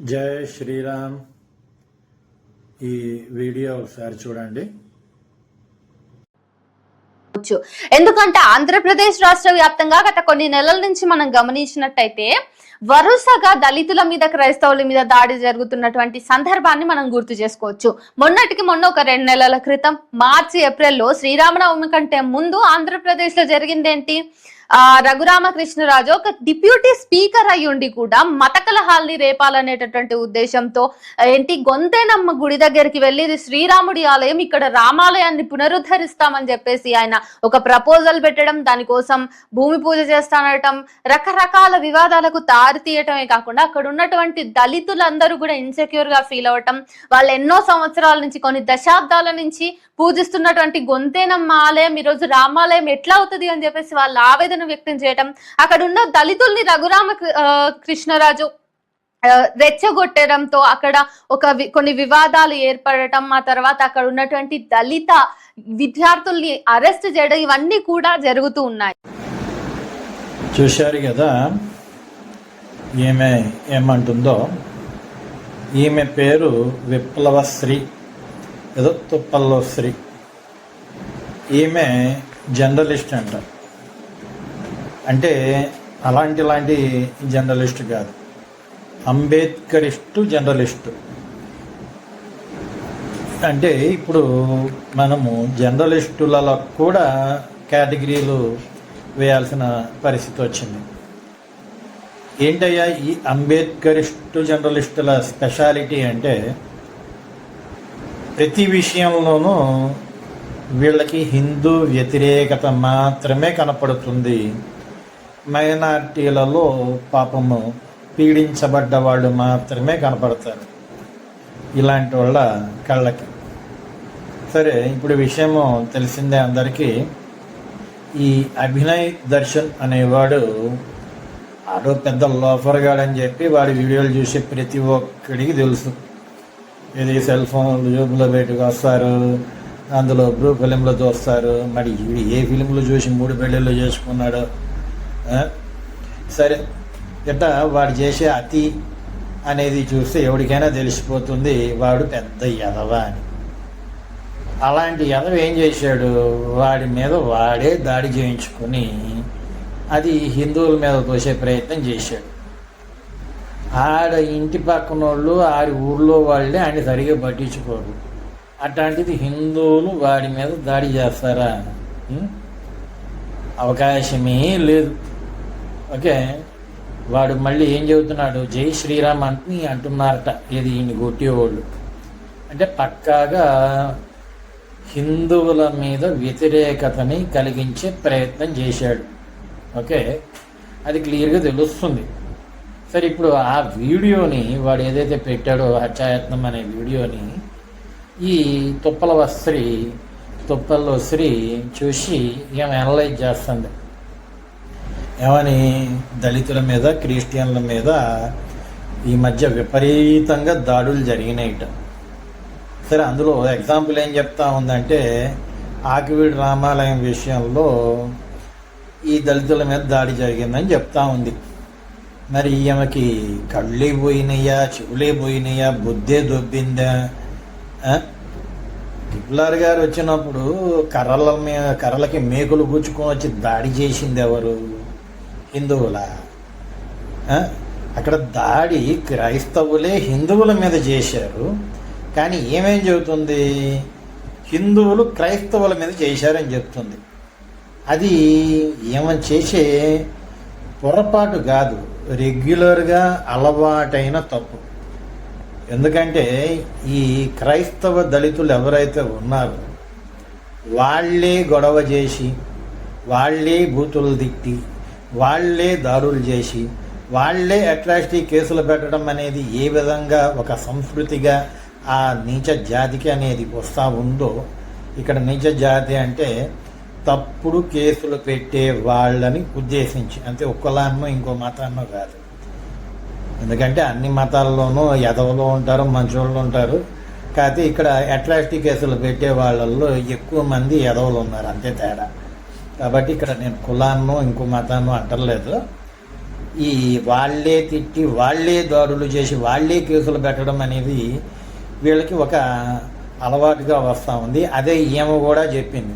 జై శ్రీరామ్. ఈ వీడియో ఒకసారి చూడండి. ఎందుకంటే ఆంధ్రప్రదేశ్ రాష్ట్ర వ్యాప్తంగా గత కొన్ని నెలల నుంచి మనం గమనించినట్టయితే వరుసగా దళితుల మీద క్రైస్తవుల మీద దాడి జరుగుతున్నటువంటి సందర్భాన్ని మనం గుర్తు చేసుకోవచ్చు. మొన్న ఒక 2 నెలల క్రితం మార్చి ఏప్రిల్లో శ్రీరామనవమి కంటే ముందు ఆంధ్రప్రదేశ్ లో జరిగిందేంటి? రఘురామకృష్ణరాజు ఒక డిప్యూటీ స్పీకర్ అయ్యుండి కూడా మత కలహాల్ని రేపాలనేటటువంటి ఉద్దేశంతో గొంతేనమ్మ గుడి దగ్గరికి వెళ్ళి ఇది శ్రీరాముడి ఆలయం, ఇక్కడ రామాలయాన్ని పునరుద్ధరిస్తామని చెప్పేసి ఆయన ఒక ప్రపోజల్ పెట్టడం, దానికోసం భూమి పూజ చేస్తానటం, రకరకాల వివాదాలకు తారి తీయటమే కాకుండా అక్కడ ఉన్నటువంటి దళితులందరూ కూడా ఇన్సెక్యూర్ గా ఫీల్ అవ్వటం, వాళ్ళు ఎన్నో సంవత్సరాల నుంచి కొన్ని దశాబ్దాల నుంచి పూజిస్తున్నటువంటి గొంతేనమ్మ ఆలయం ఈరోజు రామాలయం ఎట్లా అవుతుంది అని చెప్పేసి వాళ్ళ ఆవేదన వ్యక్తం చేయటం, అక్కడ ఉన్న దళితుల్ని కృష్ణరాజు రెచ్చగొట్టడంతో అక్కడ కొన్ని వివాదాలు ఏర్పడటం, ఆ తర్వాత అక్కడ ఉన్నటువంటి దళిత విద్యార్థుల్ని అరెస్ట్ చేయడం, ఇవన్నీ కూడా జరుగుతూ ఉన్నాయి. చూశారు కదా ఈమె ఏమంటుందో. ఈమె పేరు విప్లవశ్రీ, ఏదో తుప్పల్లో శ్రీ. ఈమె జర్నలిస్ట్ అంట. అంటే అలాంటి జర్నలిస్ట్ కాదు, అంబేద్కరిస్టు జర్నలిస్టు. అంటే ఇప్పుడు మనము జర్నలిస్టులలో కూడా కేటగిరీలు వేయాల్సిన పరిస్థితి వచ్చింది. ఏంటయ్యా ఈ అంబేద్కరిస్టు జర్నలిస్టుల స్పెషాలిటీ అంటే ప్రతి విషయంలోనూ వీళ్ళకి హిందూ వ్యతిరేకత మాత్రమే కనపడుతుంది. మైనార్టీలలో పాపము పీడించబడ్డ వాళ్ళు మాత్రమే కనపడతారు ఇలాంటి వాళ్ళ కళ్ళకి. సరే, ఇప్పుడు విషయము తెలిసిందే అందరికీ. ఈ అభినయ్ దర్శన్ అనేవాడు ఆడో పెద్ద లోఫర్గాడని చెప్పి వాడి వీడియోలు చూసి ప్రతి ఒక్కడికి తెలుసు. ఇది సెల్ ఫోన్లు జోబులో పెట్టుకు వస్తారు, అందులో బ్లూ ఫిలింలో చూస్తారు. మరి వీడు ఏ ఫిలింలు చూసి 3 పెళ్ళిళ్ళు చేసుకున్నాడు. సరే, ఇట్లా వాడు చేసే అతి అనేది చూస్తే ఎవరికైనా తెలిసిపోతుంది వాడు పెద్ద ఎదవ అని. అలాంటి ఎదవ ఏం చేశాడు? వాడి మీద వాడే దాడి చేయించుకొని అది హిందువుల మీద తోసే ప్రయత్నం చేశాడు. ఆడ ఇంటి పక్కన వాళ్ళు, ఆడి ఊళ్ళో వాళ్ళే ఆయన సరిగా పట్టించుకోరు. అట్లాంటిది హిందువులు వాడి మీద దాడి చేస్తారా? అవకాశమే లేదు. ఓకే, వాడు మళ్ళీ ఏం చెబుతున్నాడు? జై శ్రీరామ్ అంటున్నారట. ఇది ఈయన కొట్టేవాళ్ళు అంటే పక్కాగా హిందువుల మీద వ్యతిరేకతని కలిగించే ప్రయత్నం చేశాడు. ఓకే, అది క్లియర్గా తెలుస్తుంది. సరే, ఇప్పుడు ఆ వీడియోని వాడు ఏదైతే పెట్టాడో హత్యాయత్నం అనే వీడియోని ఈ తుప్పల్లో శ్రీ చూసి ఏం అనలైజ్ చేస్తుంది. ఏమని? దళితుల మీద, క్రిస్టియన్ల మీద ఈ మధ్య విపరీతంగా దాడులు జరిగినాయిట. సరే, అందులో ఎగ్జాంపుల్ ఏం చెప్తా ఉందంటే ఆకివీడు రామాలయం విషయంలో ఈ దళితుల మీద దాడి జరిగిందని చెప్తా ఉంది. మరి ఈమెకి కళ్ళే పోయినాయా, చెవులే పోయినాయా, బుద్ధే దొబ్బిందా? హిట్లర్ గారు వచ్చినప్పుడు కర్రలకి మేకులు గుచ్చుకొని వచ్చి దాడి చేసింది ఎవరు? హిందువుల. అక్కడ దాడి క్రైస్తవులే హిందువుల మీద చేశారు. కానీ ఏమేం చెబుతుంది? హిందువులు క్రైస్తవుల మీద చేశారని చెప్తుంది. అది ఏమని చేసే పొరపాటు కాదు, రెగ్యులర్గా అలవాటైన తప్పు. ఎందుకంటే ఈ క్రైస్తవ దళితులు ఎవరైతే ఉన్నారో వాళ్ళే గొడవ చేసి, వాళ్ళే బూతులు తిట్టి, వాళ్ళే దాడులు చేసి, వాళ్ళే అట్రాసిటీ కేసులు పెట్టడం అనేది ఏ విధంగా ఒక సంస్కృతిగా ఆ నీచ జాతికి అనేది వస్తూ ఉందో, ఇక్కడ నీచ జాతి అంటే తప్పుడు కేసులు పెట్టే వాళ్ళని ఉద్దేశించి, అంతే ఒక్కలాన్నో ఇంకో మతాన్నో కాదు. ఎందుకంటే అన్ని మతాల్లోనూ ఎదవలు ఉంటారు, మంచోళ్ళు ఉంటారు. కాకపోతే ఇక్కడ అట్రాసిటీ కేసులు పెట్టే వాళ్ళల్లో ఎక్కువ మంది ఎదవలు ఉన్నారు, అంతే తేడా. కాబట్టి ఇక్కడ నేను కులాన్నో ఇంకో మతాన్నో అంటలేదు. ఈ వాళ్ళే తిట్టి వాళ్ళే దాడులు చేసి వాళ్ళే కేసులు పెట్టడం అనేది వీళ్ళకి ఒక అలవాటుగా వస్తూ ఉంది. అదే ఈమె కూడా చెప్పింది,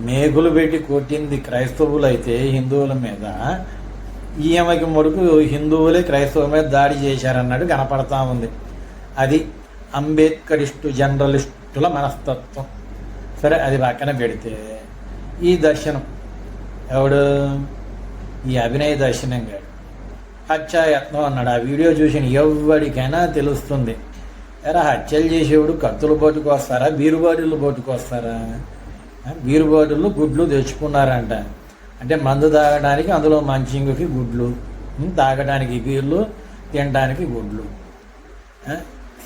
మేకులు పెట్టి కొట్టింది క్రైస్తవులు అయితే హిందువుల మీద, ఈమెకి మటుకు హిందువులే క్రైస్తవుల మీద దాడి చేశారన్నట్టు కనపడతా ఉంది. అది అంబేద్కరిస్టు జర్నలిస్టుల మనస్తత్వం. సరే, అది పక్కన పెడితే ఈ దర్శనం ఎవడు, ఈ అభినయ దర్శనం గాడు హత్యాయత్నం అన్నాడు. ఆ వీడియో చూసిన ఎవరికైనా తెలుస్తుంది, ఎరా హత్యలు చేసేవాడు కత్తులు పట్టుకొస్తారా, బీరుబాటిళ్ళు పట్టుకొస్తారా? బీరుబాటిళ్ళు గుడ్లు తెచ్చుకున్నారంట. అంటే మందు తాగడానికి, అందులో మంచింగుకి గుడ్లు, తాగడానికి బీర్లు, తినడానికి గుడ్లు.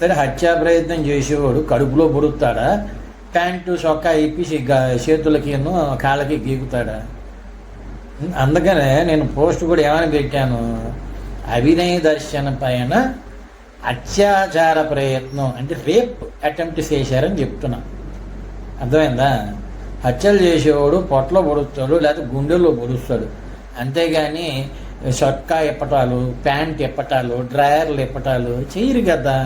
సరే, హత్యా ప్రయత్నం చేసేవాడు కడుపులో పొడుస్తాడా, ప్యాంటు చొక్కా ఇప్పి చేతులకి కాళ్ళకి గీకుతాడా? అందుకనే నేను పోస్ట్ కూడా ఏమని పెట్టాను, అభినయ దర్శనం పైన అత్యాచార ప్రయత్నం అంటే రేప్ అటెంప్ట్ చేశారని చెప్తున్నా. అర్థమైందా? హత్యలు చేసేవాడు పొట్టలో పొడుస్తాడు, లేకపోతే గుండెల్లో పొడుస్తాడు. అంతేగాని చొక్కా ఇప్పటాలు, ప్యాంట్ ఇప్పటాలు, డ్రాయర్లు ఇప్పటాలు చేయరు కదా.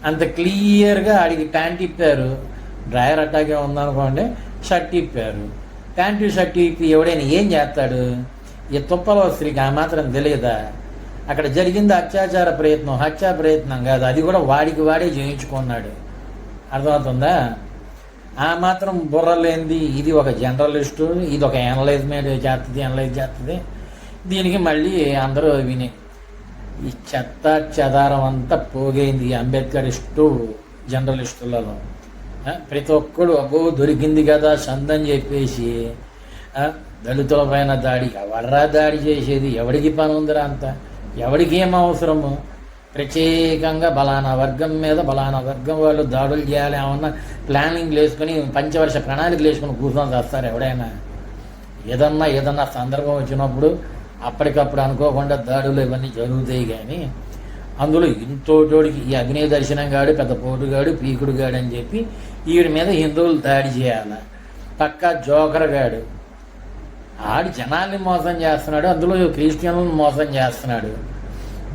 అంత క్లియర్గా ఆడికి ప్యాంట్ ఇప్పారు, డ్రాయర్ అట్టాగే ఉందనుకోండి, షర్ట్ ఇప్పారు. ప్యాంటు షర్ట్ ఇప్పి ఎవడైనా ఏం చేస్తాడు? ఈ తుప్పల స్త్రీకి ఆ మాత్రం తెలియదా? అక్కడ జరిగింది అత్యాచార ప్రయత్నం, హత్యా ప్రయత్నం కాదు. అది కూడా వాడికి వాడే చేయించుకున్నాడు. అర్థమవుతుందా? ఆ మాత్రం బుర్రలేంది. ఇది ఒక జర్నలిస్టు, ఇది ఒక అనలైజ్ చేస్తుంది. దీనికి మళ్ళీ అందరూ విని ఈ చెత్త చెదారం అంతా పోగైంది ఈ అంబేద్కరిస్టు జర్నలిస్టులలో. ప్రతి ఒక్కడు అబ్బో దొరికింది కదా సందని చెప్పేసి దళితుల పైన దాడి. ఎవడరా దాడి చేసేది? ఎవడికి పని ఉందిరా అంత? ఎవడికి ఏం అవసరము? ప్రత్యేకంగా బలానా వర్గం మీద బలానా వర్గం వాళ్ళు దాడులు చేయాలి ఏమన్నా ప్లానింగ్లు వేసుకొని పంచవర్ష ప్రణాళికలు వేసుకొని కూర్చొని చేస్తారు ఎవడైనా? ఏదన్నా సందర్భం వచ్చినప్పుడు అప్పటికప్పుడు అనుకోకుండా దాడులు ఇవన్నీ జరుగుతాయి. కానీ అందులో ఇంతోటోడికి ఈ అగ్ని దర్శనం గాడు పెద్ద పోటుగాడు పీకుడు గాడు అని చెప్పి వీడి మీద హిందువులు దాడి చేయాలి. పక్కా జోకర్ గాడు, ఆడి జనాల్ని మోసం చేస్తున్నాడు, అందులో క్రిస్టియన్లను మోసం చేస్తున్నాడు.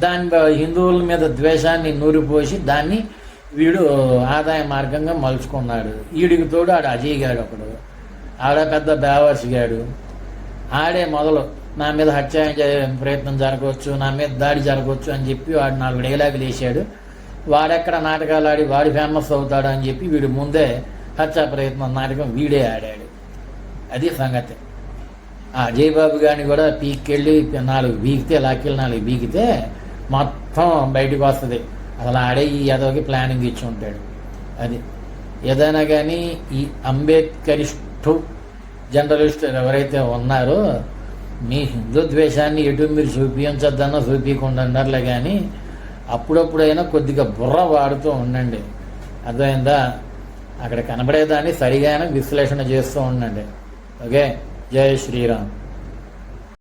దాని హిందువుల మీద ద్వేషాన్ని నూరిపోసి దాన్ని వీడు ఆదాయ మార్గంగా మలుచుకున్నాడు. వీడికి తోడు ఆడు అజయ్ గాడు ఒకడు, ఆడ పెద్ద బేవర్స్ గాడు. ఆడే మొదలు నా మీద హత్య ప్రయత్నం జరగవచ్చు, నా మీద దాడి జరగవచ్చు అని చెప్పి వాడు 4 డైలాగులు వేసాడు. వాడెక్కడ నాటకాలు ఆడి వాడు ఫేమస్ అవుతాడు అని చెప్పి వీడు ముందే హత్యా ప్రయత్నం నాటకం వీడే ఆడాడు. అది సంగతి. అజయ్ బాబు గారిని కూడా పీక్కెళ్ళి 4 బీకితే లాక్కెళ్ళి 4 బీకితే మొత్తం బయటకు వస్తుంది. అసలు ఆడే ఈ యాదవ్కి ప్లానింగ్ ఇచ్చి ఉంటాడు. అది ఏదైనా కానీ ఈ అంబేద్కరిస్టు జర్నలిస్టులు ఎవరైతే ఉన్నారో మీ హిందూ ద్వేషాన్ని ఎటు మీరు చూపించద్దన్నా చూపించకుండా ఉండాలే. కానీ అప్పుడప్పుడైనా కొద్దిగా బుర్ర వాడుతూ ఉండండి. అర్థమైందా? అక్కడ కనబడేదాన్ని సరిగానే విశ్లేషణ చేస్తూ ఉండండి. ఓకే, జై శ్రీరామ్.